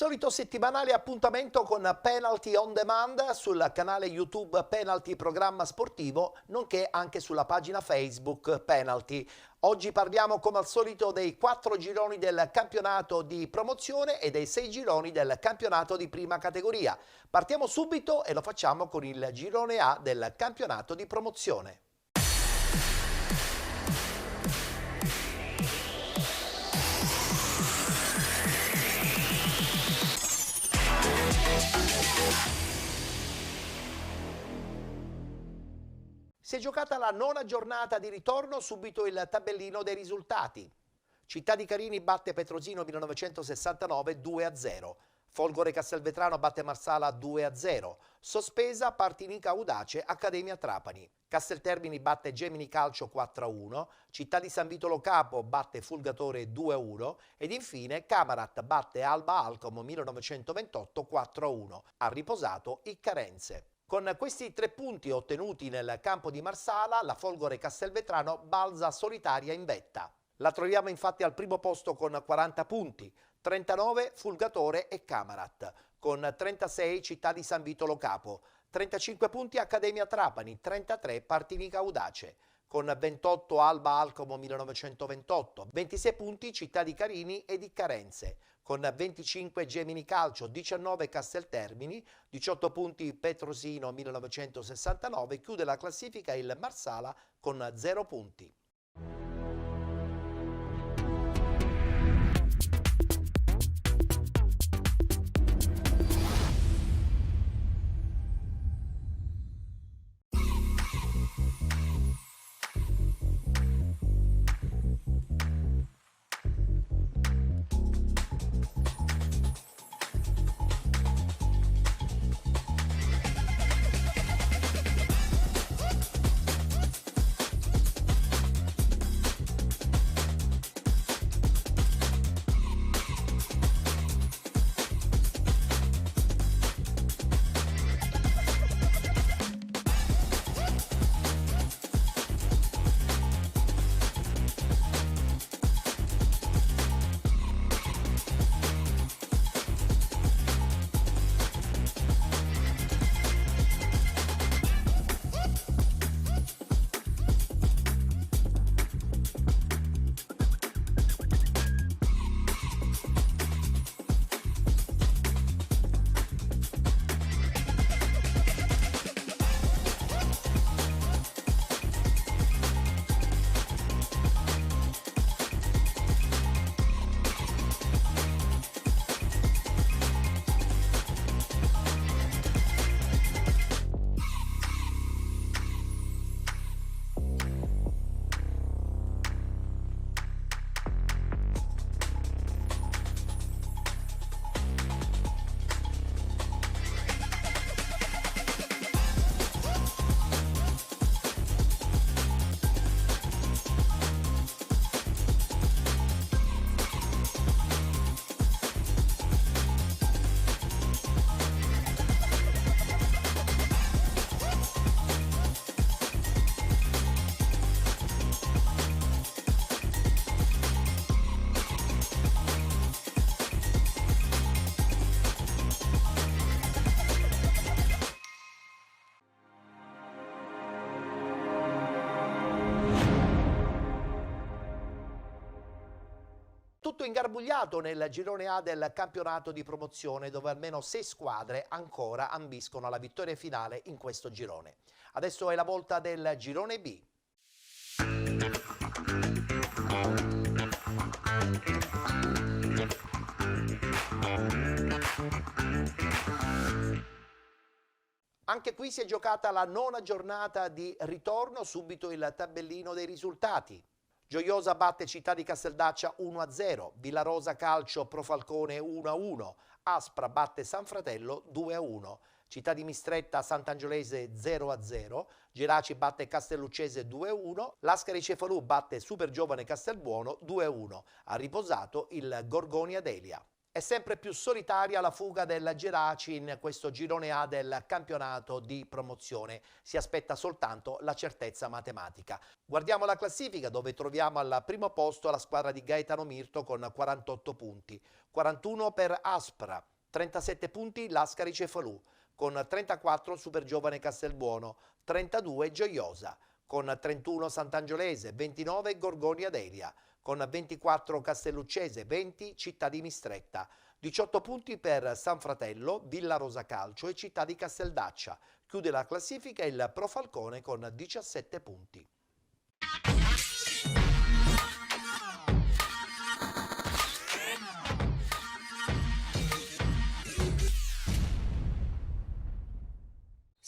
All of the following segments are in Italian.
solito settimanale appuntamento con Penalty on Demand sul canale YouTube Penalty Programma Sportivo, nonché anche sulla pagina Facebook Penalty. Oggi parliamo come al solito dei 4 gironi del campionato di promozione e dei 6 gironi del campionato di prima categoria. Partiamo subito e lo facciamo con il girone A del campionato di promozione. Si è giocata la 9ª giornata di ritorno, subito il tabellino dei risultati. Città di Carini batte Petrosino 1969 2-0. Folgore Castelvetrano batte Marsala 2-0. Sospesa Partinica Audace Accademia Trapani. Casteltermini batte Gemini Calcio 4-1. Città di San Vitolo Capo batte Fulgatore 2-1. Ed infine Camarat batte Alba Alcom 1928 4-1. Ha riposato Iccarense. Con questi 3 punti ottenuti nel campo di Marsala, la Folgore Castelvetrano balza solitaria in vetta. La troviamo infatti al primo posto con 40 punti, 39 Fulgatore e Camarat, con 36 Città di San Vitolo Capo, 35 punti Accademia Trapani, 33 Partinica Audace, con 28 Alba Alcomo 1928, 26 punti Città di Carini ed Iccarense, con 25 Gemini Calcio, 19 Casteltermini, 18 punti Petrosino 1969, chiude la classifica il Marsala con 0 punti. Tutto ingarbugliato nel girone A del campionato di promozione, dove almeno 6 squadre ancora ambiscono alla vittoria finale in questo girone. Adesso è la volta del girone B. Anche qui si è giocata la 9ª giornata di ritorno, subito il tabellino dei risultati. Gioiosa batte Città di Casteldaccia 1-0, Villarosa Calcio Pro Falcone 1-1, Aspra batte San Fratello 2-1, Città di Mistretta Sant'Angiolese 0-0, Geraci batte Castelluccese 2-1, Lascari Cefalù batte Super Giovane Castelbuono 2-1, ha riposato il Gorgonia Delia. È sempre più solitaria la fuga del Geraci in questo girone A del campionato di promozione. Si aspetta soltanto la certezza matematica. Guardiamo la classifica, dove troviamo al primo posto la squadra di Gaetano Mirto con 48 punti, 41 per Aspra, 37 punti Lascari Cefalù, con 34 Supergiovane Castelbuono, 32 Gioiosa, con 31 Sant'Angiolese, 29 Gorgonia Delia, con 24 Castelluccese, 20 Città di Mistretta, 18 punti per San Fratello, Villa Rosa Calcio e Città di Casteldaccia. Chiude la classifica il Pro Falcone con 17 punti.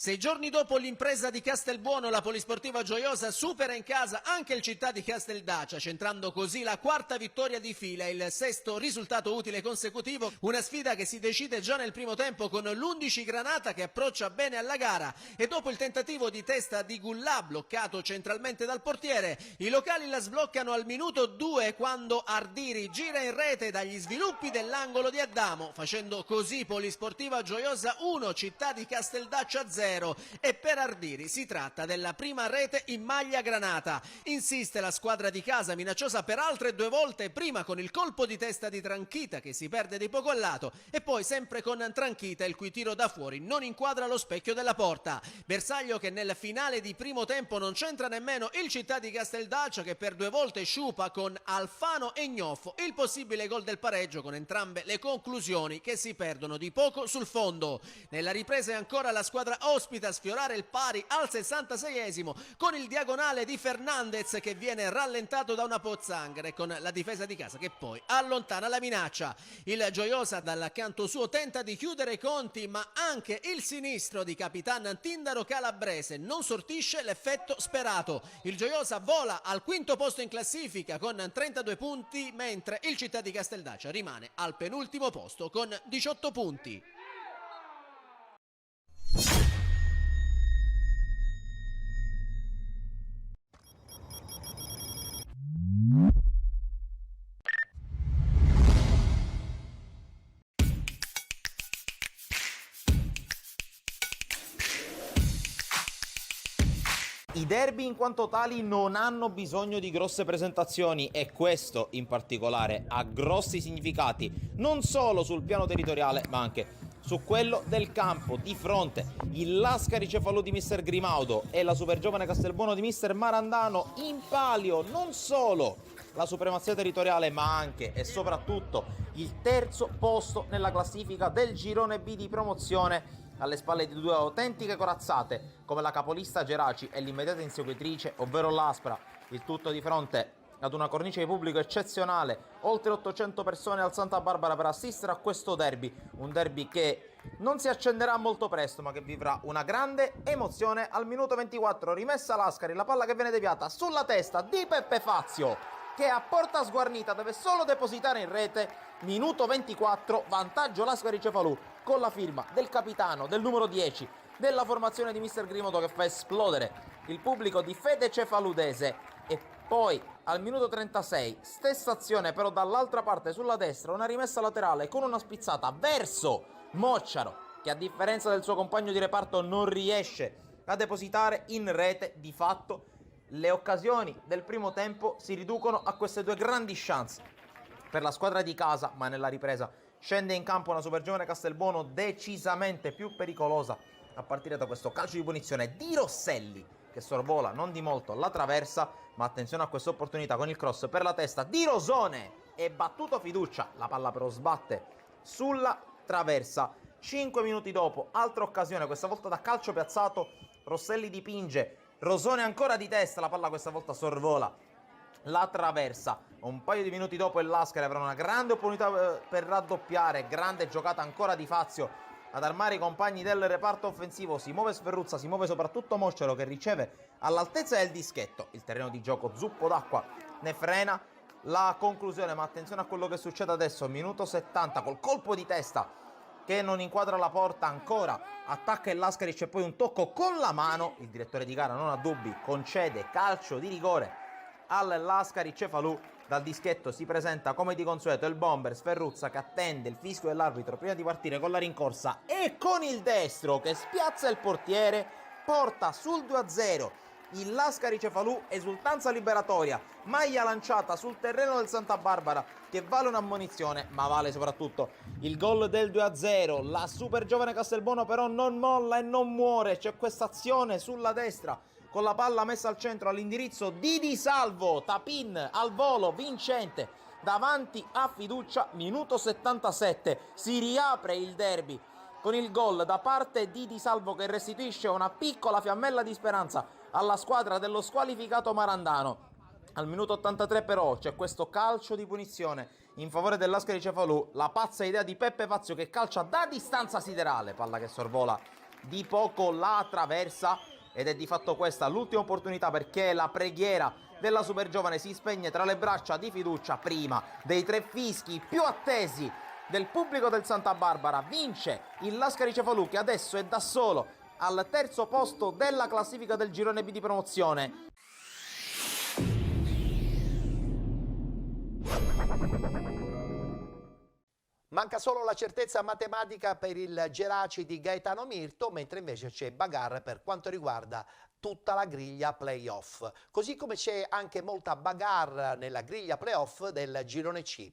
Sei giorni dopo l'impresa di Castelbuono, la Polisportiva Gioiosa supera in casa anche il Città di Casteldaccia, centrando così la quarta vittoria di fila, il sesto risultato utile consecutivo, una sfida che si decide già nel primo tempo con l'11 Granata che approccia bene alla gara e dopo il tentativo di testa di Gullà bloccato centralmente dal portiere, i locali la sbloccano al minuto 2 quando Ardiri gira in rete dagli sviluppi dell'angolo di Adamo, facendo così Polisportiva Gioiosa 1, Città di Casteldaccia 0. E per Ardiri si tratta della prima rete in maglia granata. Insiste la squadra di casa, minacciosa per altre 2 volte, prima con il colpo di testa di Tranchita che si perde di poco al lato e poi sempre con Tranchita il cui tiro da fuori non inquadra lo specchio della porta. Bersaglio che nel finale di primo tempo non c'entra nemmeno il Città di Casteldaccia che per 2 volte sciupa con Alfano e Gnoffo il possibile gol del pareggio con entrambe le conclusioni che si perdono di poco sul fondo. Nella ripresa è ancora la squadra ospita a sfiorare il pari al 66esimo con il diagonale di Fernandez che viene rallentato da una pozzanghera e con la difesa di casa che poi allontana la minaccia. Il Gioiosa dal canto suo tenta di chiudere i conti ma anche il sinistro di Capitan Tindaro Calabrese non sortisce l'effetto sperato. Il Gioiosa vola al quinto posto in classifica con 32 punti mentre il Città di Casteldaccia rimane al penultimo posto con 18 punti. I derby in quanto tali non hanno bisogno di grosse presentazioni e questo in particolare ha grossi significati non solo sul piano territoriale ma anche su quello del campo. Di fronte il Lascari Cefalù di mister Grimaudo e la Supergiovane Castelbuono di mister Marandano, in palio non solo la supremazia territoriale ma anche e soprattutto il terzo posto nella classifica del girone B di promozione, alle spalle di 2 autentiche corazzate come la capolista Geraci e l'immediata inseguitrice ovvero l'Aspra, il tutto di fronte ad una cornice di pubblico eccezionale, oltre 800 persone al Santa Barbara per assistere a questo derby, un derby che non si accenderà molto presto ma che vivrà una grande emozione. Al minuto 24 rimessa Lascari, la palla che viene deviata sulla testa di Peppe Fazio che a porta sguarnita deve solo depositare in rete. Minuto 24, vantaggio Lascari Cefalù con la firma del capitano, del numero 10 della formazione di mister Grimodo che fa esplodere il pubblico di fede cefaludese. E poi al minuto 36 stessa azione però dall'altra parte sulla destra, una rimessa laterale con una spizzata verso Mocciaro che a differenza del suo compagno di reparto non riesce a depositare in rete. Di fatto le occasioni del primo tempo si riducono a queste 2 grandi chance per la squadra di casa, ma nella ripresa scende in campo una Supergiovane Castelbuono decisamente più pericolosa a partire da questo calcio di punizione di Rosselli che sorvola non di molto la traversa, ma attenzione a questa opportunità con il cross per la testa di Rosone e battuto fiducia, la palla però sbatte sulla traversa. 5 minuti dopo altra occasione, questa volta da calcio piazzato, Rosselli dipinge, Rosone ancora di testa, la palla questa volta sorvola la traversa. Un paio di minuti dopo il Lascari avrà una grande opportunità per raddoppiare, grande giocata ancora di Fazio ad armare i compagni del reparto offensivo. Si muove Sferruzza, si muove soprattutto Moscero che riceve all'altezza del dischetto. Il terreno di gioco zuppo d'acqua ne frena la conclusione, ma attenzione a quello che succede adesso. Minuto 70 col colpo di testa che non inquadra la porta, ancora attacca il Lascari, c'è poi un tocco con la mano, il direttore di gara non ha dubbi, concede calcio di rigore al Lascari Cefalù. Dal dischetto si presenta come di consueto il bomber Sferruzza che attende il fischio dell'arbitro prima di partire con la rincorsa e con il destro che spiazza il portiere porta sul 2-0 il Lascari Cefalù, esultanza liberatoria, maglia lanciata sul terreno del Santa Barbara che vale un'ammonizione, ma vale soprattutto il gol del 2-0. La super giovane Castelbuono però non molla e non muore, c'è questa azione sulla destra con la palla messa al centro all'indirizzo di Di Salvo, tapin al volo vincente davanti a Fiducia, minuto 77, si riapre il derby con il gol da parte di Di Salvo che restituisce una piccola fiammella di speranza alla squadra dello squalificato Marandano. Al minuto 83 però c'è questo calcio di punizione in favore del Lascari Cefalù, la pazza idea di Peppe Fazio che calcia da distanza siderale, palla che sorvola di poco la traversa, ed è di fatto questa l'ultima opportunità perché la preghiera della super giovane si spegne tra le braccia di Fiducia prima dei 3 fischi più attesi del pubblico del Santa Barbara. Vince il Lascari Cefalù che adesso è da solo al terzo posto della classifica del girone B di promozione. Manca solo la certezza matematica per il Geraci di Gaetano Mirto, mentre invece c'è bagarre per quanto riguarda tutta la griglia playoff. Così come c'è anche molta bagarre nella griglia playoff del girone C.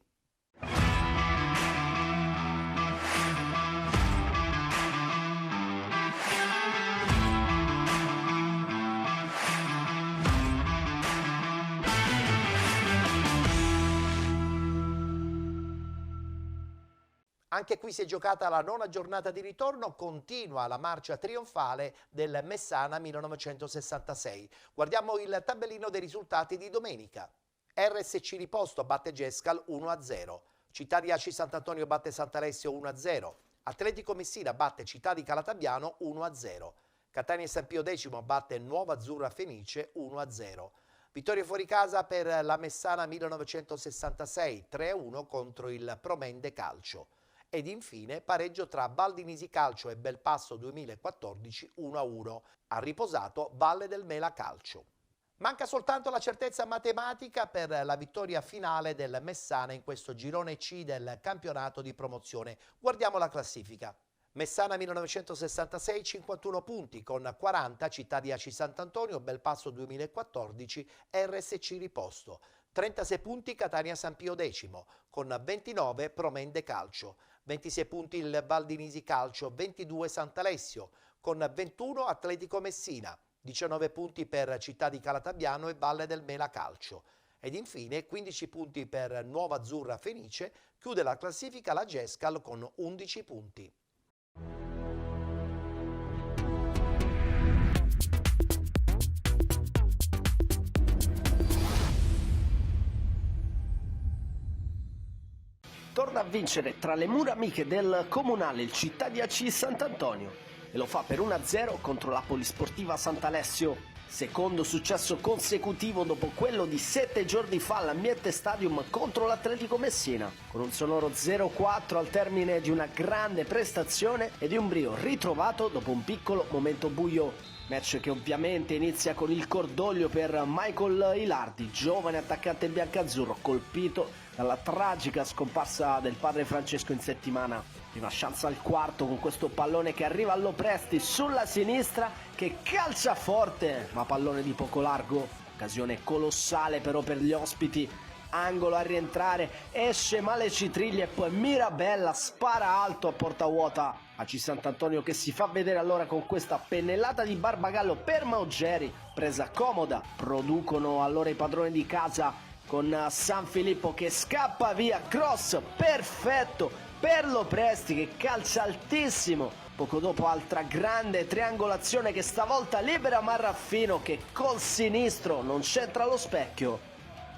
Anche qui si è giocata la 9ª giornata di ritorno, continua la marcia trionfale del Messana 1966. Guardiamo il tabellino dei risultati di domenica. RSC Riposto batte Gescal 1-0, Città di Aci Sant'Antonio batte Sant'Alessio 1-0, Atletico Messina batte Città di Calatabiano 1-0, Catania San Pio X batte Nuova Azzurra Fenice 1-0. Vittoria fuori casa per la Messana 1966, 3-1 contro il Promende Calcio. Ed infine pareggio tra Valdinisi Calcio e Belpasso 2014 1-1, ha riposato Valle del Mela Calcio. Manca soltanto la certezza matematica per la vittoria finale del Messana in questo girone C del campionato di promozione. Guardiamo la classifica. Messana 1966 51 punti con 40 Città di Aci Sant'Antonio, Belpasso 2014, RSC Riposto. 36 punti Catania San Pio X con 29 Promende Calcio. 26 punti il Valdinisi Calcio, 22 Sant'Alessio, con 21 Atletico Messina, 19 punti per Città di Calatabiano e Valle del Mela Calcio. Ed infine 15 punti per Nuova Azzurra Fenice, chiude la classifica la Gescal con 11 punti. Torna a vincere tra le mura amiche del comunale il Città di Aci Sant'Antonio e lo fa per 1-0 contro la Polisportiva Sant'Alessio, secondo successo consecutivo dopo quello di 7 giorni fa all'Ambiente Stadium contro l'Atletico Messina, con un sonoro 0-4 al termine di una grande prestazione e di un brio ritrovato dopo un piccolo momento buio. Match che ovviamente inizia con il cordoglio per Michael Ilardi, giovane attaccante biancazzurro colpito dalla tragica scomparsa del padre Francesco in settimana. Prima chance al quarto con questo pallone che arriva all'Opresti sulla sinistra che calcia forte, ma pallone di poco largo. Occasione colossale però per gli ospiti. Angolo a rientrare, esce male Citriglia e poi Mirabella spara alto a porta vuota. Aci Sant'Antonio che si fa vedere allora con questa pennellata di Barbagallo per Maugeri, presa comoda. Producono allora i padroni di casa con San Filippo che scappa via, cross perfetto per Lopresti che calcia altissimo. Poco dopo altra grande triangolazione che stavolta libera Marraffino che col sinistro non centra lo specchio,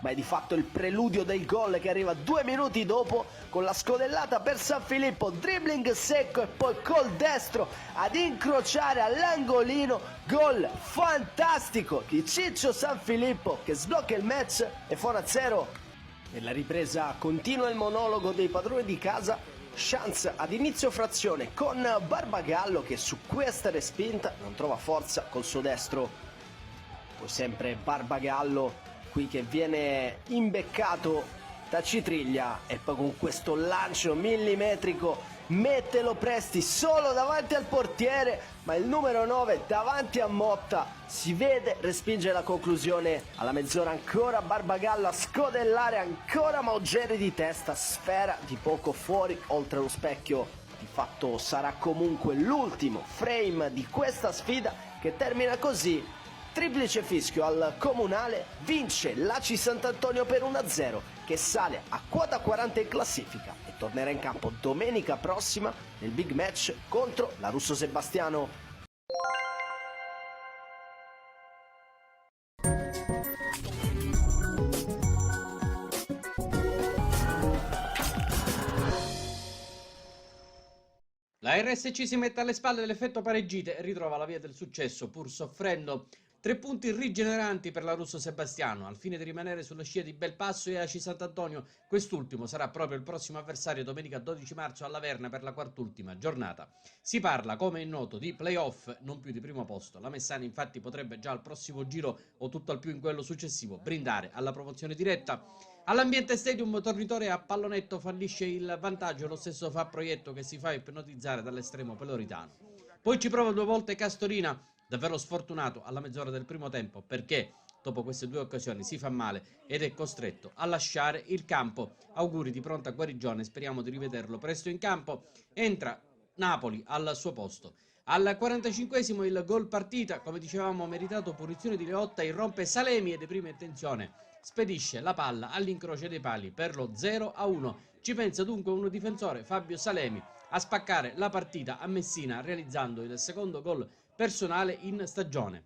ma è di fatto il preludio del gol che arriva 2 minuti dopo con la scodellata per San Filippo, dribbling secco e poi col destro ad incrociare all'angolino, gol fantastico di Ciccio San Filippo che sblocca il match e fa 1-0. Nella ripresa continua il monologo dei padroni di casa, chance ad inizio frazione con Barbagallo che su questa respinta non trova forza col suo destro. Poi sempre Barbagallo qui che viene imbeccato Tacitriglia e poi con questo lancio millimetrico mette Lopresti solo davanti al portiere, ma il numero 9 davanti a Motta si vede, respinge la conclusione. Alla mezz'ora ancora Barbagallo a scodellare, ancora Maugeri di testa, sfera di poco fuori oltre lo specchio. Di fatto sarà comunque l'ultimo frame di questa sfida che termina così. Triplice fischio al Comunale, vince l'Aci Sant'Antonio per 1-0 che sale a quota 40 in classifica e tornerà in campo domenica prossima nel big match contro la Russo Sebastiano. La RSC si mette alle spalle dell'effetto pareggite e ritrova la via del successo pur soffrendo. 3 punti rigeneranti per la Russo Sebastiano, al fine di rimanere sulla scia di Belpasso e Aci Sant'Antonio. Quest'ultimo sarà proprio il prossimo avversario domenica 12 marzo alla Verna per la quart'ultima giornata. Si parla, come è noto, di play-off, non più di primo posto. La Messana infatti potrebbe già al prossimo giro o tutto al più in quello successivo brindare alla promozione diretta. All'Ambiente Stadium Tornitore a pallonetto fallisce il vantaggio, lo stesso fa Proietto che si fa ipnotizzare dall'estremo peloritano. Poi ci prova 2 volte Castorina, davvero sfortunato alla mezz'ora del primo tempo perché dopo queste 2 occasioni si fa male ed è costretto a lasciare il campo. Auguri di pronta guarigione, speriamo di rivederlo presto in campo. Entra Napoli al suo posto. Al 45esimo il gol partita, come dicevamo meritato punizione di Leotta, irrompe Salemi e di prima intenzione spedisce la palla all'incrocio dei pali per lo 0-1. Ci pensa dunque un difensore, Fabio Salemi, a spaccare la partita a Messina realizzando il secondo gol personale in stagione.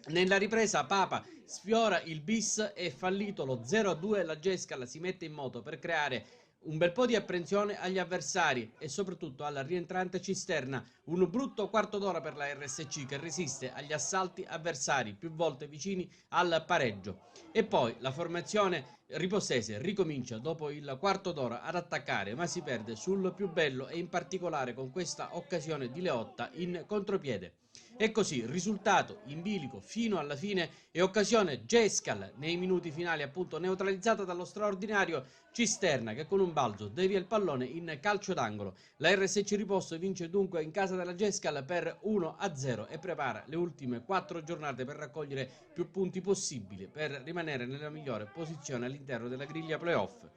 Nella ripresa Papa sfiora il bis e fallito lo 0-2, la Gescal si mette in moto per creare un bel po' di apprensione agli avversari e soprattutto alla rientrante Cisterna. Un brutto quarto d'ora per la RSC che resiste agli assalti avversari più volte vicini al pareggio. E poi la formazione ripossese ricomincia dopo il quarto d'ora ad attaccare, ma si perde sul più bello e in particolare con questa occasione di Leotta in contropiede. E così risultato in bilico fino alla fine e occasione Gescal nei minuti finali appunto neutralizzata dallo straordinario Cisterna che con un balzo devia il pallone in calcio d'angolo. La RSC Riposto vince dunque in casa della Gescal per 1-0 e prepara le ultime 4 giornate per raccogliere più punti possibili per rimanere nella migliore posizione all'interno della griglia playoff.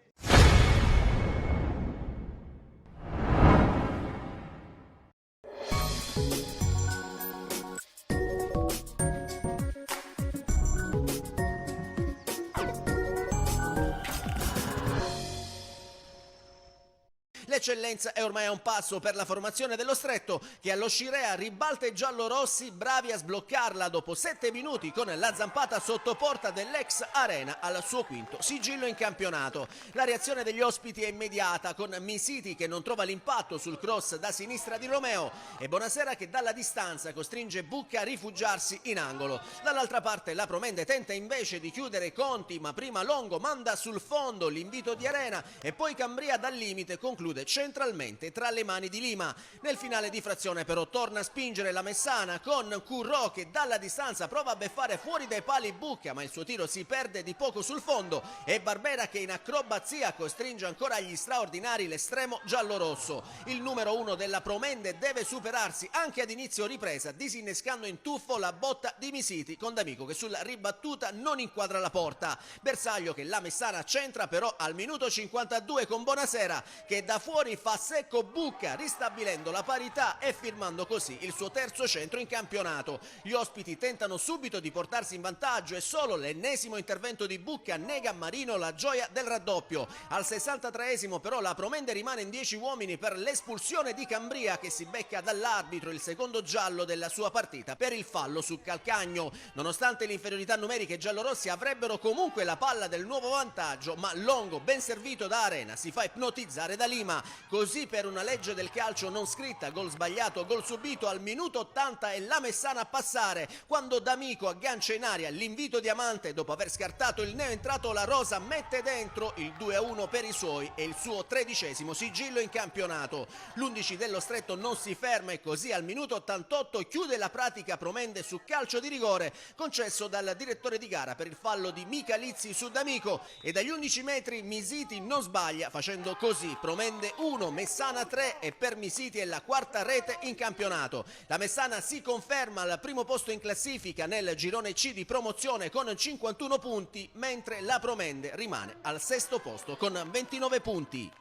L'eccellenza è ormai a un passo per la formazione dello Stretto che allo Scirea ribalta i giallorossi bravi a sbloccarla dopo 7 minuti con la zampata sotto porta dell'ex Arena al suo quinto sigillo in campionato. La reazione degli ospiti è immediata con Misiti che non trova l'impatto sul cross da sinistra di Romeo e Bonasera che dalla distanza costringe Bucca a rifugiarsi in angolo. Dall'altra parte la Promende tenta invece di chiudere i conti, ma prima Longo manda sul fondo l'invito di Arena e poi Cambria dal limite conclude centralmente tra le mani di Lima. Nel finale di frazione però torna a spingere la Messana con Currò che dalla distanza prova a beffare fuori dai pali Bucca, ma il suo tiro si perde di poco sul fondo e Barbera che in acrobazia costringe ancora agli straordinari l'estremo giallorosso. Il numero 1 della Promende deve superarsi anche ad inizio ripresa, disinnescando in tuffo la botta di Misiti con D'Amico che sulla ribattuta non inquadra la porta. Bersaglio che la Messana centra però al minuto 52 con Bonasera che da fuori fa secco Bucca ristabilendo la parità e firmando così il suo terzo centro in campionato. Gli ospiti tentano subito di portarsi in vantaggio e solo l'ennesimo intervento di Bucca nega a Marino la gioia del raddoppio. Al 63esimo però la Promende rimane in 10 uomini per l'espulsione di Cambria che si becca dall'arbitro il secondo giallo della sua partita per il fallo su Calcagno. Nonostante l'inferiorità numerica i giallorossi avrebbero comunque la palla del nuovo vantaggio, ma Longo ben servito da Arena si fa ipnotizzare da Lima. Così per una legge del calcio non scritta, gol sbagliato, gol subito al minuto 80 e la Messana a passare quando D'Amico aggancia in aria l'invito diamante dopo aver scartato il neoentrato La Rosa, mette dentro il 2-1 per i suoi e il suo 13° sigillo in campionato. L'11 dello Stretto non si ferma e così al minuto 88 chiude la pratica Promende su calcio di rigore concesso dal direttore di gara per il fallo di Michalizzi su D'Amico e dagli 11 metri Misiti non sbaglia facendo così Promende 1, Messana 3 e per Misiti è la quarta rete in campionato. La Messana si conferma al primo posto in classifica nel girone C di promozione con 51 punti, mentre la Promende rimane al sesto posto con 29 punti.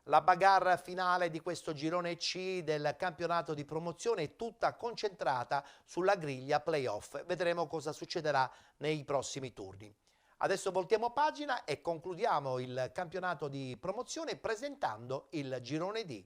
La bagarre finale di questo girone C del campionato di promozione è tutta concentrata sulla griglia playoff. Vedremo cosa succederà nei prossimi turni. Adesso voltiamo pagina e concludiamo il campionato di promozione presentando il girone D.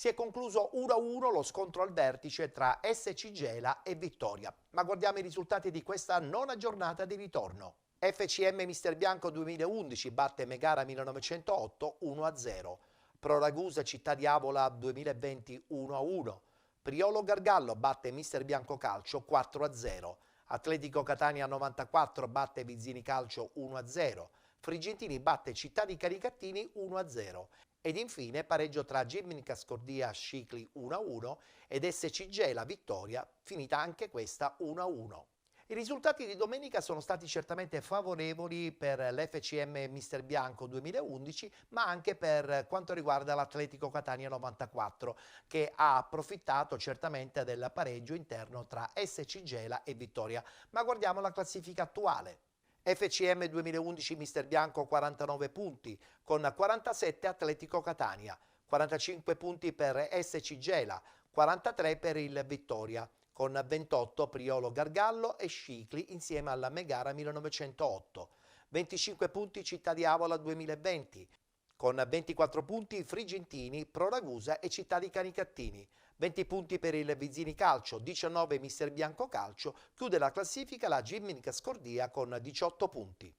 Si è concluso 1-1 lo scontro al vertice tra SC Gela e Vittoria. Ma guardiamo i risultati di questa nona giornata di ritorno. FCM Mister Bianco 2011 batte Megara 1908 1-0. Pro Ragusa Città di Avola 2020 1-1. Priolo Gargallo batte Mister Bianco Calcio 4-0. Atletico Catania 94 batte Vizzini Calcio 1-0. Frigentini batte Città di Caricattini 1-0. Ed infine pareggio tra Gimnica Scordia Scicli 1-1 ed SC Gela Vittoria, finita anche questa 1-1. I risultati di domenica sono stati certamente favorevoli per l'FCM Mister Bianco 2011, ma anche per quanto riguarda l'Atletico Catania 94, che ha approfittato certamente del pareggio interno tra SC Gela e Vittoria. Ma guardiamo la classifica attuale. FCM 2011 Mister Bianco 49 punti, con 47 Atletico Catania, 45 punti per SC Gela, 43 per il Vittoria, con 28 Priolo Gargallo e Scicli insieme alla Megara 1908, 25 punti Città di Avola 2020, con 24 punti Frigentini, Pro Ragusa e Città di Canicattini, 20 punti per il Vizzini Calcio, 19 Mister Bianco Calcio, chiude la classifica la Gimnica Scordia con 18 punti.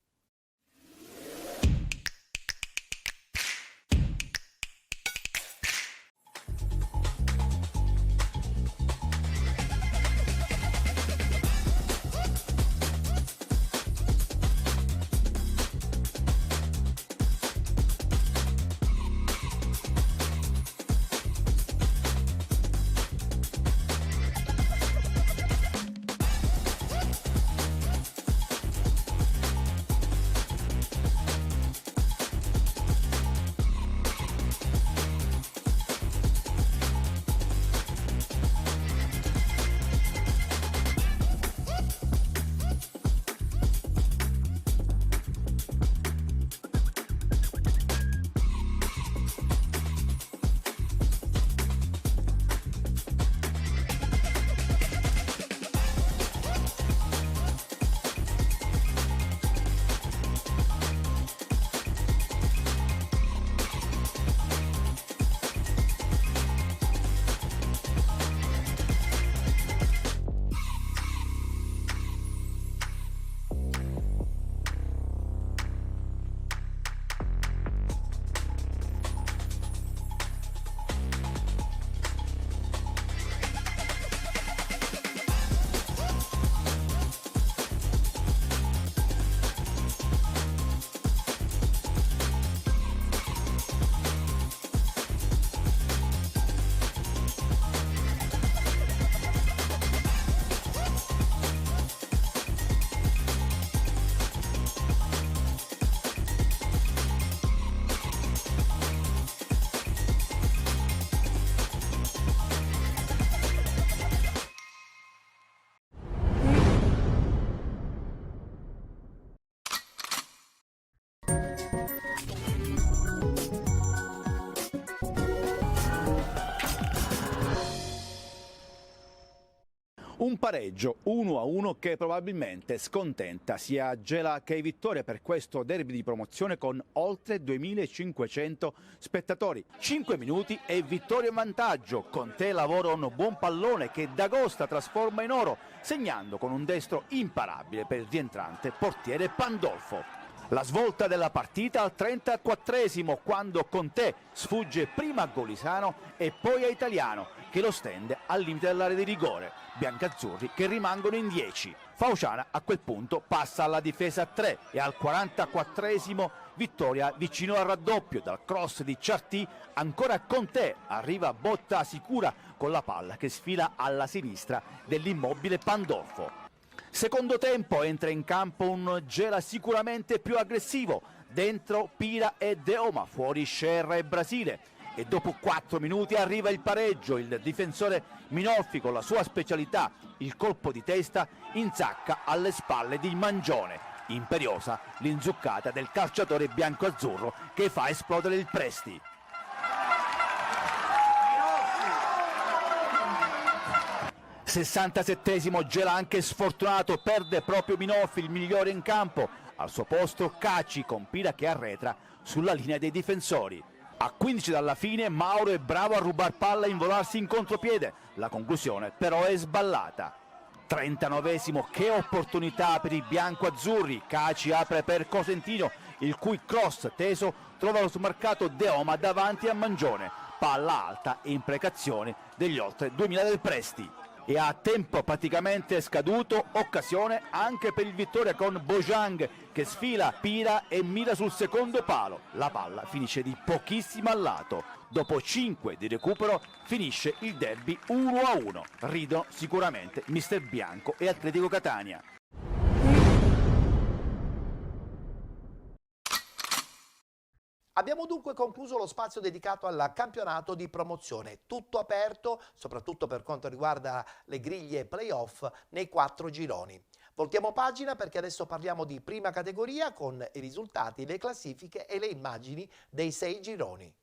Un pareggio 1-1 che probabilmente scontenta sia Gela che Vittoria per questo derby di promozione con oltre 2500 spettatori. 5 minuti e Vittoria in vantaggio, Conte lavora un buon pallone che D'Agosta trasforma in oro, segnando con un destro imparabile per il rientrante portiere Pandolfo. La svolta della partita al 34esimo quando Conte sfugge prima a Golisano e poi a Italiano che lo stende al limite dell'area di rigore. Biancazzurri che rimangono in 10. Fauciana a quel punto passa alla difesa a 3 e al 44esimo Vittoria vicino al raddoppio dal cross di Ciartì, ancora Conte arriva botta sicura con la palla che sfila alla sinistra dell'immobile Pandolfo. Secondo tempo entra in campo un Gela sicuramente più aggressivo, dentro Pira e Deoma, fuori Scerra e Brasile. E dopo 4 minuti arriva il pareggio, il difensore Minolfi con la sua specialità, il colpo di testa, inzacca alle spalle di Mangione. Imperiosa l'inzuccata del calciatore bianco-azzurro che fa esplodere il Presti. '67esimo Gela anche sfortunato, perde proprio Minolfi, il migliore in campo. Al suo posto Caci con Pira che arretra sulla linea dei difensori. A 15 dalla fine Mauro è bravo a rubar palla e involarsi in contropiede, la conclusione però è sballata. 39esimo, che opportunità per i bianco-azzurri, Caci apre per Cosentino, il cui cross teso trova lo smarcato Deoma davanti a Mangione, palla alta e imprecazione degli oltre 2000 del Presti. E a tempo praticamente scaduto, occasione anche per il Vittoria con Bojang che sfila Pira e mira sul secondo palo. La palla finisce di pochissimo al lato. Dopo 5 di recupero finisce il derby 1-1. Ridono sicuramente Mister Bianco e Atletico Catania. Abbiamo dunque concluso lo spazio dedicato al campionato di promozione, tutto aperto, soprattutto per quanto riguarda le griglie playoff nei 4 gironi. Voltiamo pagina perché adesso parliamo di prima categoria con i risultati, le classifiche e le immagini dei 6 gironi.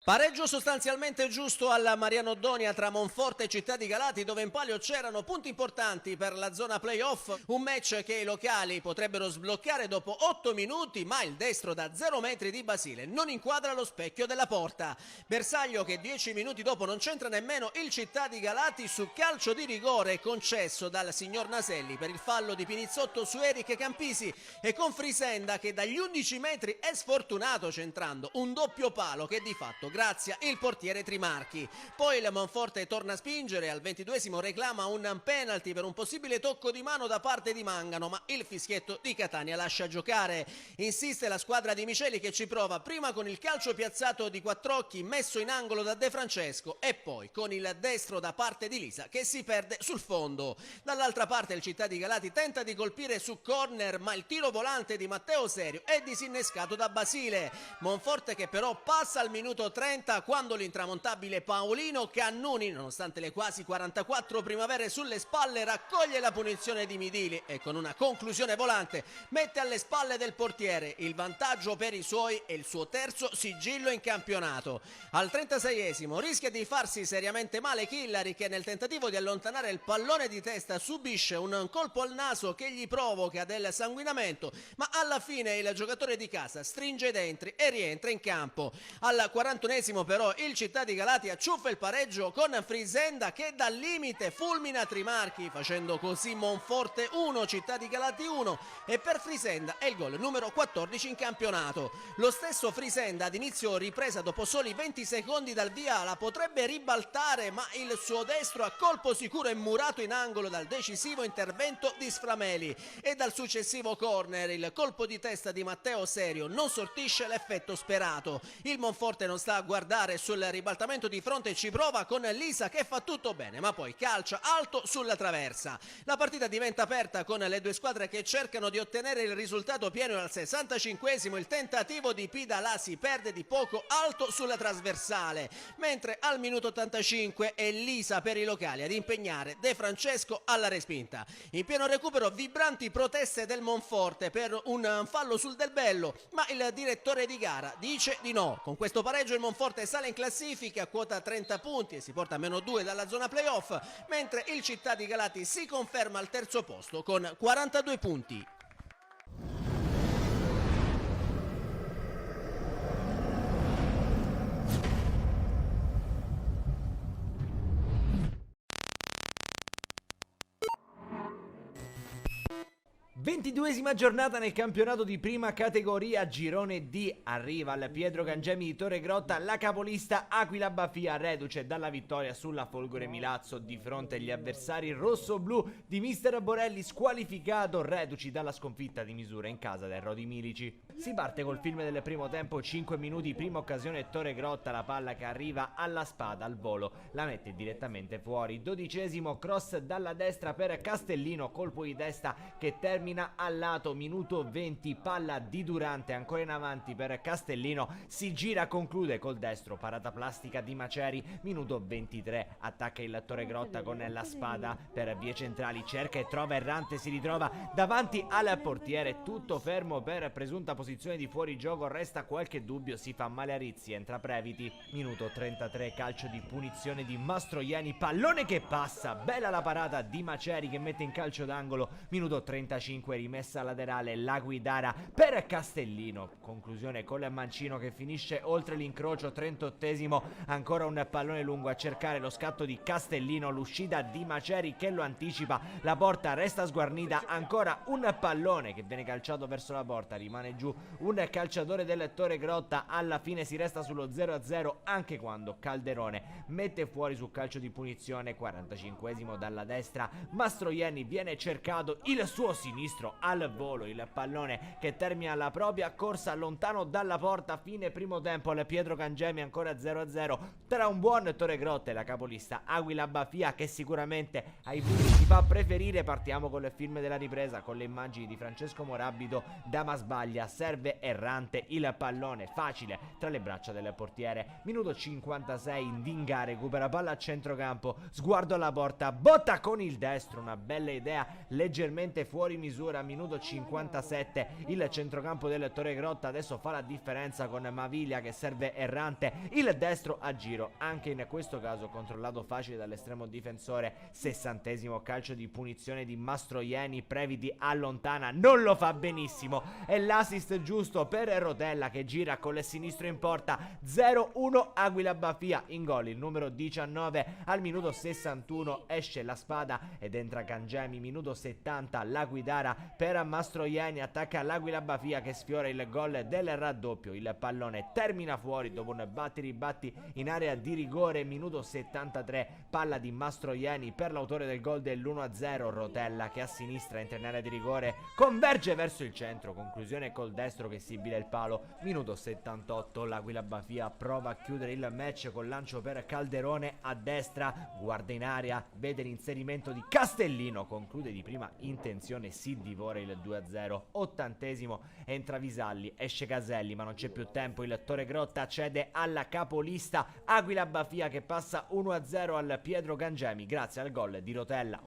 Pareggio sostanzialmente giusto alla Mariano Donia tra Monforte e Città di Galati, dove in palio c'erano punti importanti per la zona playoff, un match che i locali potrebbero sbloccare dopo 8 minuti, ma il destro da 0 metri di Basile non inquadra lo specchio della porta. Bersaglio che 10 minuti dopo non c'entra nemmeno il Città di Galati su calcio di rigore concesso dal signor Naselli per il fallo di Pinizzotto su Eric Campisi, e con Frisenda che dagli 11 metri è sfortunato centrando un doppio palo che di fatto grazia il portiere Trimarchi. Poi il Monforte torna a spingere, al 22esimo reclama un penalty per un possibile tocco di mano da parte di Mangano, ma il fischietto di Catania lascia giocare. Insiste la squadra di Miceli che ci prova prima con il calcio piazzato di Quattrocchi messo in angolo da De Francesco e poi con il destro da parte di Lisa che si perde sul fondo. Dall'altra parte il Città di Galati tenta di colpire su corner, ma il tiro volante di Matteo Serio è disinnescato da Basile. Monforte che però passa al minuto 30 quando l'intramontabile Paolino Cannuni, nonostante le quasi 44 primavere sulle spalle, raccoglie la punizione di Midili e con una conclusione volante mette alle spalle del portiere il vantaggio per i suoi e il suo terzo sigillo in campionato. Al 36esimo rischia di farsi seriamente male Chillari, che nel tentativo di allontanare il pallone di testa subisce un colpo al naso che gli provoca del sanguinamento, ma alla fine il giocatore di casa stringe i denti e rientra in campo. Al 41esimo però il Città di Galati acciuffa il pareggio con Frisenda che dal limite fulmina Trimarchi, facendo così Monforte 1, Città di Galati 1, e per Frisenda è il gol numero 14 in campionato. Lo stesso Frisenda ad inizio ripresa dopo soli 20 secondi dal via la potrebbe ribaltare, ma il suo destro a colpo sicuro è murato in angolo dal decisivo intervento di Sframeli, e dal successivo corner il colpo di testa di Matteo Serio non sortisce l'effetto sperato. Il Monforte non sta a guardare sul ribaltamento di fronte, ci prova con Lisa che fa tutto bene, ma poi calcia alto sulla traversa. La partita diventa aperta con le due squadre che cercano di ottenere il risultato pieno. Al 65esimo il tentativo di Pidalà si perde di poco alto sulla trasversale, mentre al minuto 85 è Lisa per i locali ad impegnare De Francesco alla respinta. In pieno recupero vibranti proteste del Monforte per un fallo sul Del Bello, ma il direttore di gara dice di no. Con questo pareggio il Monforte sale in classifica a quota 30 punti e si porta a -2 dalla zona playoff, mentre il Città di Galati si conferma al terzo posto con 42 punti. Ventiduesima giornata nel campionato di prima categoria, girone D. Arriva al Pietro Gangemi di Torregrotta la capolista Aquila Bafia, reduce dalla vittoria sulla Folgore Milazzo di fronte agli avversari rosso-blu di mister Borelli, squalificato, reduci dalla sconfitta di misura in casa del Rodi Milici. Si parte col film del primo tempo, 5 minuti, prima occasione Torregrotta, la palla che arriva alla Spada al volo, la mette direttamente fuori. 12esimo cross dalla destra per Castellino, colpo di testa che termina al lato. Minuto 20, palla di Durante ancora in avanti per Castellino, si gira, conclude col destro, parata plastica di Maceri. Minuto 23, attacca il Torregrotta con la Spada per vie centrali, cerca e trova Errante, si ritrova davanti al portiere, tutto fermo per presunta posizione di fuorigioco, resta qualche dubbio, si fa male a Rizzi, entra Previti. Minuto 33, calcio di punizione di Mastroianni, pallone che passa, bella la parata di Maceri che mette in calcio d'angolo. Minuto 35, 5, rimessa laterale, la Guidara per Castellino, conclusione con Mancino che finisce oltre l'incrocio, 38esimo, ancora un pallone lungo a cercare lo scatto di Castellino, l'uscita di Maceri che lo anticipa, la porta resta sguarnita, ancora un pallone che viene calciato verso la porta, rimane giù un calciatore del Torre Grotta, alla fine si resta sullo 0-0 anche quando Calderone mette fuori su calcio di punizione, 45esimo dalla destra, Mastroianni viene cercato, il suo sinistro al volo, il pallone che termina la propria corsa lontano dalla porta, fine primo tempo al Pietro Cangemi, ancora 0-0 tra un buon Torre Grotta e la capolista Aquila Bafia che sicuramente ai pubblici fa preferire. Partiamo con il film della ripresa con le immagini di Francesco Morabito, Dama sbaglia, serve errante, il pallone facile tra le braccia del portiere, minuto 56, Ndinga recupera palla a centrocampo, sguardo alla porta, botta con il destro, una bella idea leggermente fuori misura, minuto 57, il centrocampo del Torre Grotta adesso fa la differenza con Maviglia che serve errante, il destro a giro, anche in questo caso controllato facile dall'estremo difensore, 60esimo calcio di punizione di Mastroianni, Previti allontana, non lo fa benissimo, è l'assist giusto per Rotella che gira con il sinistro in porta, 0-1 Aquila Bafia, in gol il numero 19 al minuto 61, esce la spada ed entra Cangemi, minuto 70, la Guidara per Mastroianni, attacca l'Aquila Bafia che sfiora il gol del raddoppio, il pallone termina fuori dopo un batti in area di rigore, minuto 73, palla di Mastroianni per l'autore del gol dell'1-0, Rotella che a sinistra entra in area di rigore, converge verso il centro, conclusione col destro che sibila il palo, minuto 78, l'Aquila Bafia prova a chiudere il match con lancio per Calderone a destra, guarda in area, vede l'inserimento di Castellino, conclude di prima intenzione, si divora il 2-0, 80esimo, entra Visalli, esce Caselli ma non c'è più tempo, il Torre Grotta cede alla capolista Aquila Bafia che passa 1-0 al Pietro Cangemi grazie al gol di Rotella.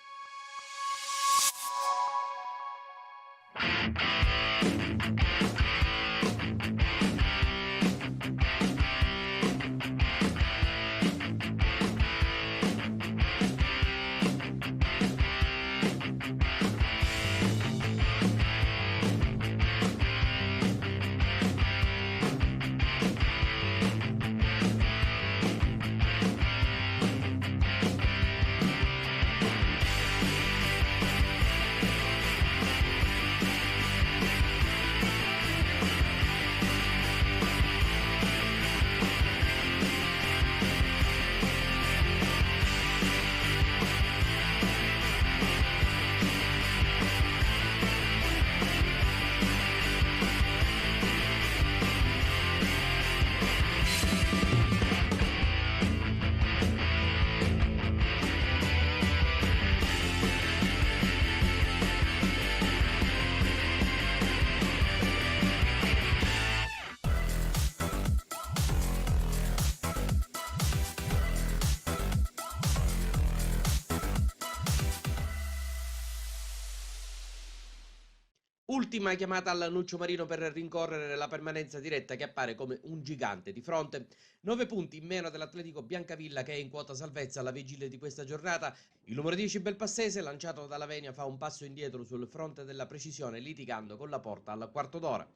Ultima chiamata al Nuccio Marino per rincorrere la permanenza diretta che appare come un gigante di fronte. 9 punti in meno dell'Atletico Biancavilla che è in quota salvezza alla vigilia di questa giornata. Il numero 10 Belpassese, lanciato dalla Venia, fa un passo indietro sul fronte della precisione litigando con la Porta al quarto d'ora.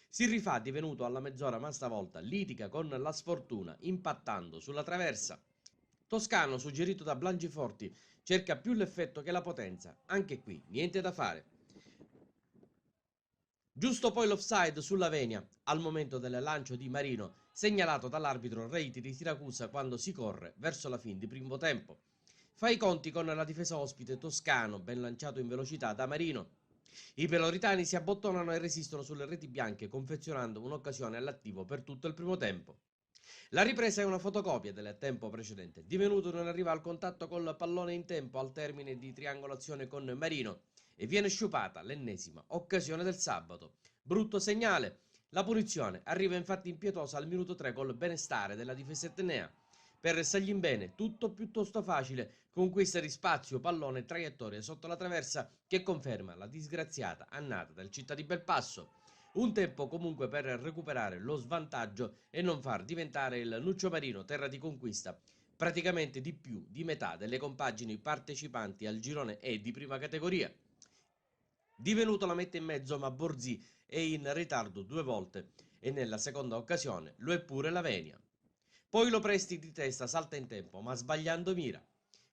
Si rifà divenuto alla mezz'ora ma stavolta litiga con la sfortuna impattando sulla traversa. Toscano, suggerito da Blangiforti, cerca più l'effetto che la potenza. Anche qui niente da fare. Giusto poi l'offside sulla Venia, al momento del lancio di Marino, segnalato dall'arbitro Reiti di Siracusa quando si corre verso la fine di primo tempo. Fa i conti con la difesa ospite Toscano, ben lanciato in velocità da Marino. I peloritani si abbottonano e resistono sulle reti bianche, confezionando un'occasione all'attivo per tutto il primo tempo. La ripresa è una fotocopia del tempo precedente, divenuto non arriva al contatto col pallone in tempo al termine di triangolazione con Marino, e viene sciupata l'ennesima occasione del sabato. Brutto segnale. La punizione arriva infatti impietosa al minuto 3 col benestare della difesa etnea. Per Saglimbene tutto piuttosto facile, conquista di spazio, pallone e traiettoria sotto la traversa che conferma la disgraziata annata del Città di Belpasso. Un tempo comunque per recuperare lo svantaggio e non far diventare il Nuccio Marino terra di conquista praticamente di più di metà delle compagini partecipanti al girone E di prima categoria. Di Venuto la mette in mezzo, ma Borzi è in ritardo 2 volte e nella seconda occasione lo è pure Lavenia. Poi lo Presti di testa salta in tempo, ma sbagliando mira.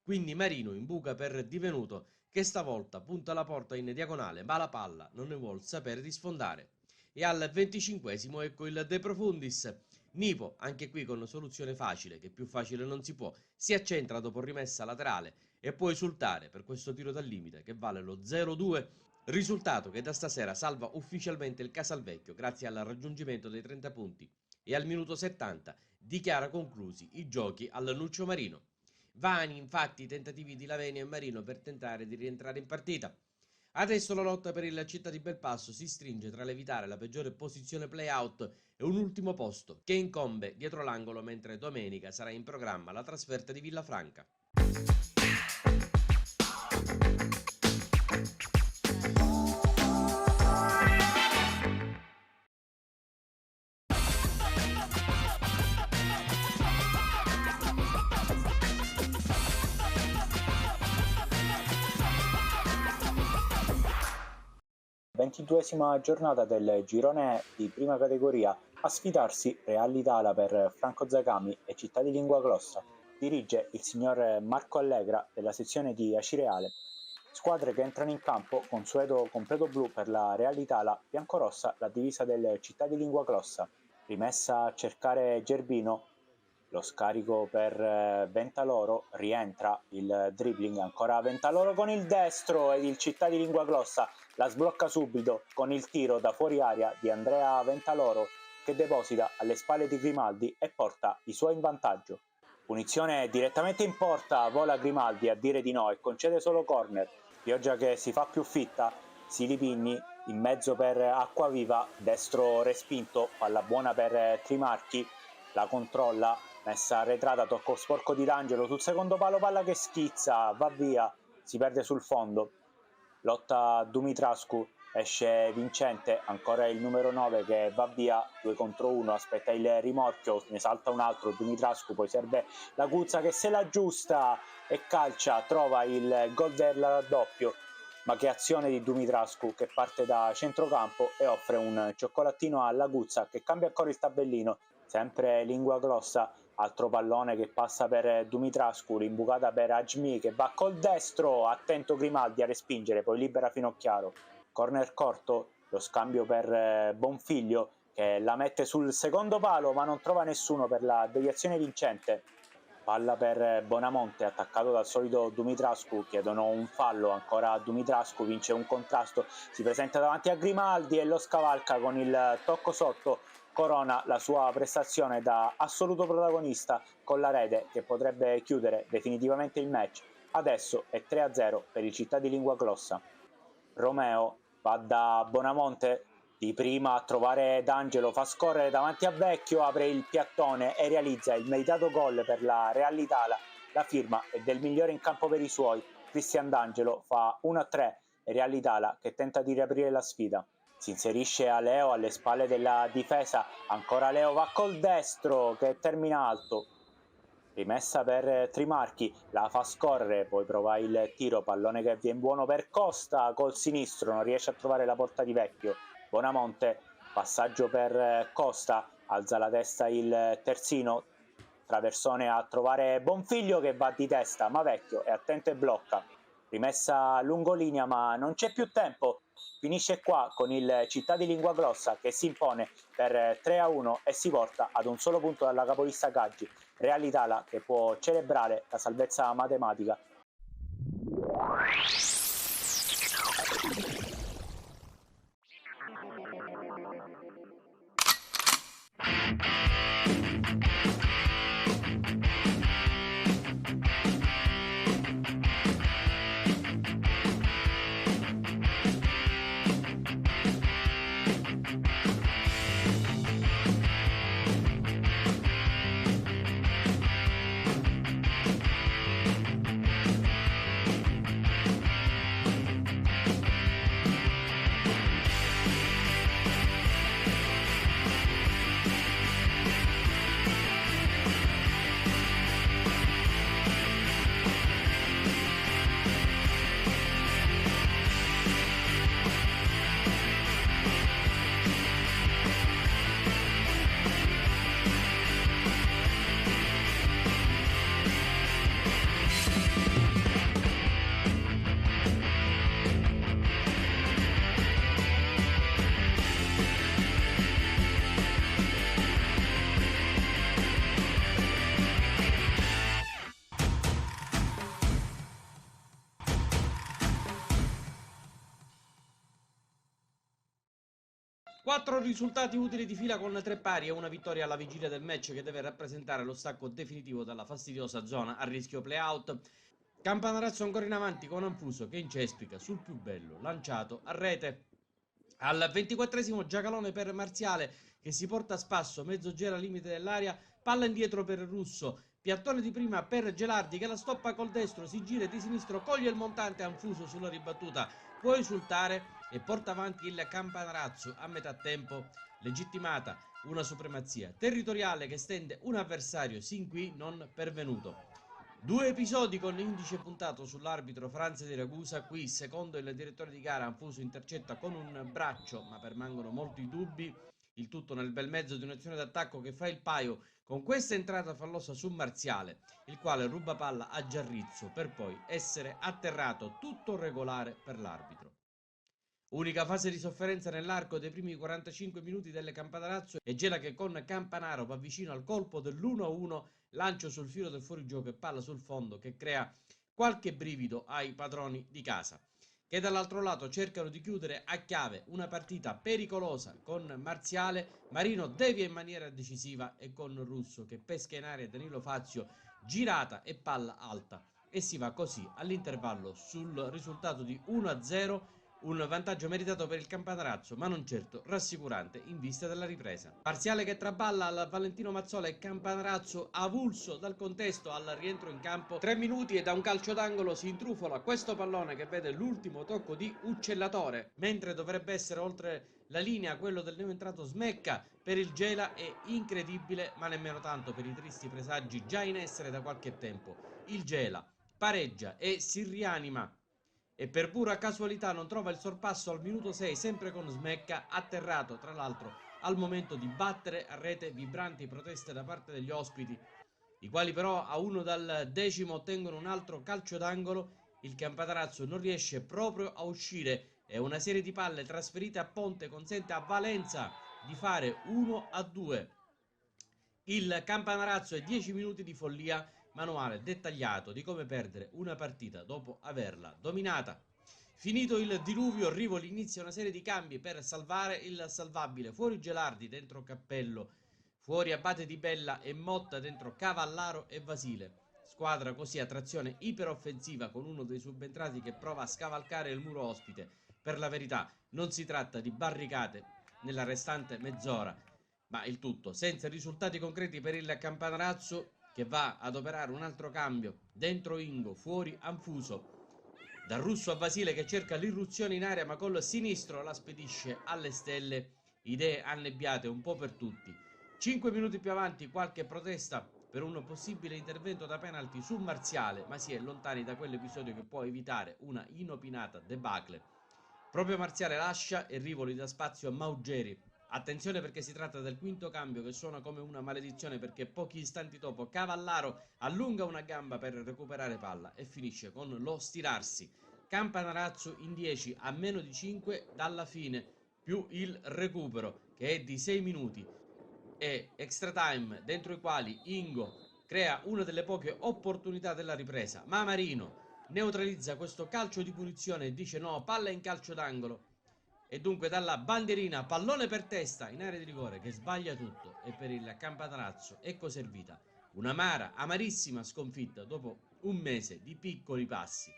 Quindi Marino in buca per Di Venuto, che stavolta punta la porta in diagonale, ma la palla non ne vuol sapere di sfondare. E al 25esimo ecco il De Profundis. Nipo, anche qui con soluzione facile, che più facile non si può, si accentra dopo rimessa laterale e può esultare per questo tiro dal limite che vale lo 0-2, risultato che da stasera salva ufficialmente il Casalvecchio grazie al raggiungimento dei 30 punti e al minuto 70 dichiara conclusi i giochi al Nuccio Marino. Vani infatti i tentativi di Lavenia e Marino per tentare di rientrare in partita. Adesso la lotta per il Città di Belpasso si stringe tra l'evitare la peggiore posizione play-out e un ultimo posto che incombe dietro l'angolo, mentre domenica sarà in programma la trasferta di Villafranca. Ventiduesima giornata del girone di prima categoria. A sfidarsi Real Italia per Franco Zakami e Città di Lingua Grossa. Dirige il signor Marco Allegra della sezione di Acireale. Squadre che entrano in campo: consueto completo blu per la Real Italia, biancorossa la divisa del Città di Lingua Grossa. Rimessa a cercare Gerbino, lo scarico per Ventaloro, rientra il dribbling, ancora Ventaloro con il destro ed il Città di Lingua Grossa la sblocca subito con il tiro da fuori area di Andrea Ventaloro, che deposita alle spalle di Grimaldi e porta i suoi in vantaggio. Punizione direttamente in porta, vola Grimaldi a dire di no e concede solo corner. Pioggia che si fa più fitta, Silipigni in mezzo per Acquaviva, destro respinto, palla buona per Trimarchi, la controlla, messa arretrata, tocco sporco di D'Angelo sul secondo palo, palla che schizza, va via, si perde sul fondo. Lotta Dumitrascu, esce vincente, ancora il numero 9 che va via, 2 contro 1, aspetta il rimorchio, ne salta un altro Dumitrascu, poi serve la Guzza che se la aggiusta e calcia, trova il gol del raddoppio. Ma che azione di Dumitrascu, che parte da centrocampo e offre un cioccolatino alla Guzza, che cambia ancora il tabellino. Sempre Lingua Grossa, altro pallone che passa per Dumitrascu, l'imbucata per Ajmi che va col destro, attento Grimaldi a respingere, poi libera Finocchiaro. Corner corto, lo scambio per Bonfiglio che la mette sul secondo palo ma non trova nessuno per la deviazione vincente. Palla per Bonamonte, attaccato dal solito Dumitrascu, chiedono un fallo, ancora Dumitrascu, vince un contrasto, si presenta davanti a Grimaldi e lo scavalca con il tocco sotto. Corona la sua prestazione da assoluto protagonista con la rete che potrebbe chiudere definitivamente il match. Adesso è 3-0 per il Città di Lingua Grossa. Romeo va da Bonamonte di prima a trovare D'Angelo, fa scorrere davanti a Vecchio, apre il piattone e realizza il meritato gol per la Real Italia. La firma è del migliore in campo per i suoi, Cristian D'Angelo, fa 1-3 e Real Italia che tenta di riaprire la sfida. Si inserisce a Leo alle spalle della difesa, ancora Leo va col destro che termina alto. Rimessa per Trimarchi, la fa scorrere, poi prova il tiro, pallone che viene buono per Costa, col sinistro non riesce a trovare la porta di Vecchio. Bonamonte, passaggio per Costa, alza la testa il terzino, traversone a trovare Bonfiglio che va di testa, ma Vecchio è attento e blocca. Rimessa lungolinea ma non c'è più tempo. Finisce qua con il Città di Lingua Grossa che si impone per 3-1 e si porta ad un solo punto dalla capolista Gaggi. Real Italia che può celebrare la salvezza matematica. 4 risultati utili di fila con 3 pari e una vittoria alla vigilia del match che deve rappresentare lo stacco definitivo dalla fastidiosa zona a rischio play-out. Campanarazzo ancora in avanti con Anfuso che incespica sul più bello, lanciato a rete. Al 24esimo giacalone per Marziale che si porta a spasso, mezzo gelo al limite dell'area, palla indietro per Russo, piattone di prima per Gelardi che la stoppa col destro, si gira di sinistro, coglie il montante Anfuso sulla ribattuta, può esultare e porta avanti il Campanarazzo a metà tempo, legittimata una supremazia territoriale che stende un avversario sin qui non pervenuto. 2 episodi con indice puntato sull'arbitro Franz di Ragusa, qui secondo il direttore di gara Anfuso intercetta con un braccio ma permangono molti dubbi, il tutto nel bel mezzo di un'azione d'attacco che fa il paio con questa entrata fallosa su Marziale, il quale ruba palla a Giarrizzo per poi essere atterrato tutto regolare per l'arbitro. Unica fase di sofferenza nell'arco dei primi 45 minuti del Campanarazzo e Gela che con Campanaro va vicino al colpo dell'1-1, lancio sul filo del fuorigioco e palla sul fondo che crea qualche brivido ai padroni di casa, che dall'altro lato cercano di chiudere a chiave una partita pericolosa con Marziale, Marino devia in maniera decisiva e con Russo che pesca in aria Danilo Fazio, girata e palla alta e si va così all'intervallo sul risultato di 1-0, un vantaggio meritato per il Campanarazzo, ma non certo rassicurante in vista della ripresa. Marziale che traballa al Valentino Mazzola e Campanarazzo avulso dal contesto al rientro in campo. 3 minuti e da un calcio d'angolo si intrufola questo pallone che vede l'ultimo tocco di Uccellatore, mentre dovrebbe essere oltre la linea quello del neoentrato Smecca. Per il Gela è incredibile, ma nemmeno tanto per i tristi presagi già in essere da qualche tempo. Il Gela pareggia e si rianima e per pura casualità non trova il sorpasso al minuto 6 sempre con Smecca, atterrato tra l'altro al momento di battere a rete vibranti proteste da parte degli ospiti, i quali però a uno dal decimo ottengono un altro calcio d'angolo. Il Campanarazzo non riesce proprio a uscire e una serie di palle trasferite a Ponte consente a Valenza di fare 1-2. Il Campanarazzo e 10 minuti di follia, manuale dettagliato di come perdere una partita dopo averla dominata. Finito il diluvio, Rivoli inizia una serie di cambi per salvare il salvabile. Fuori Gelardi, dentro Cappello, fuori Abate Di Bella e Motta, dentro Cavallaro e Vasile. Squadra così a trazione iperoffensiva con uno dei subentrati che prova a scavalcare il muro ospite. Per la verità non si tratta di barricate nella restante mezz'ora, ma il tutto senza risultati concreti per il Campanarazzo, che va ad operare un altro cambio, dentro Ingo, fuori Anfuso, da Russo a Vasile che cerca l'irruzione in area ma col sinistro la spedisce alle stelle, idee annebbiate un po' per tutti. 5 minuti più avanti qualche protesta per un possibile intervento da penalty su Marziale, ma si è lontani da quell'episodio che può evitare una inopinata debacle. Proprio Marziale lascia e Rivoli dà spazio a Maugeri. Attenzione perché si tratta del quinto cambio che suona come una maledizione, perché pochi istanti dopo Cavallaro allunga una gamba per recuperare palla e finisce con lo stirarsi. Campanarazzo in 10 a meno di 5 dalla fine, più il recupero che è di 6 minuti e extra time dentro i quali Ingo crea una delle poche opportunità della ripresa, ma Marino neutralizza questo calcio di punizione e dice no, palla in calcio d'angolo. E dunque dalla bandierina pallone per testa in area di rigore che sbaglia tutto e per il Campanarazzo ecco servita un'amara, amarissima sconfitta dopo un mese di piccoli passi.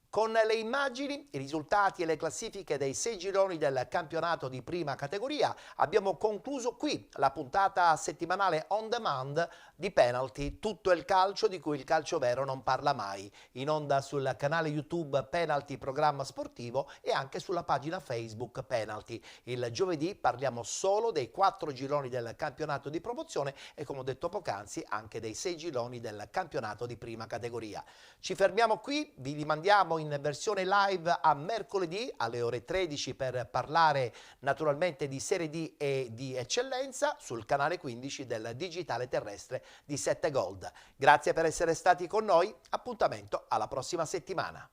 Con le immagini, i risultati e le classifiche dei 6 gironi del campionato di prima categoria abbiamo concluso qui la puntata settimanale on demand di Penalty, tutto il calcio di cui il calcio vero non parla mai, in onda sul canale YouTube Penalty Programma Sportivo e anche sulla pagina Facebook Penalty. Il giovedì parliamo solo dei 4 gironi del campionato di promozione e, come ho detto poc'anzi, anche dei 6 gironi del campionato di prima categoria. Ci fermiamo qui, vi rimandiamo in versione live a mercoledì alle ore 13 per parlare naturalmente di Serie D e di eccellenza sul canale 15 del digitale terrestre di 7 Gold. Grazie per essere stati con noi, appuntamento alla prossima settimana.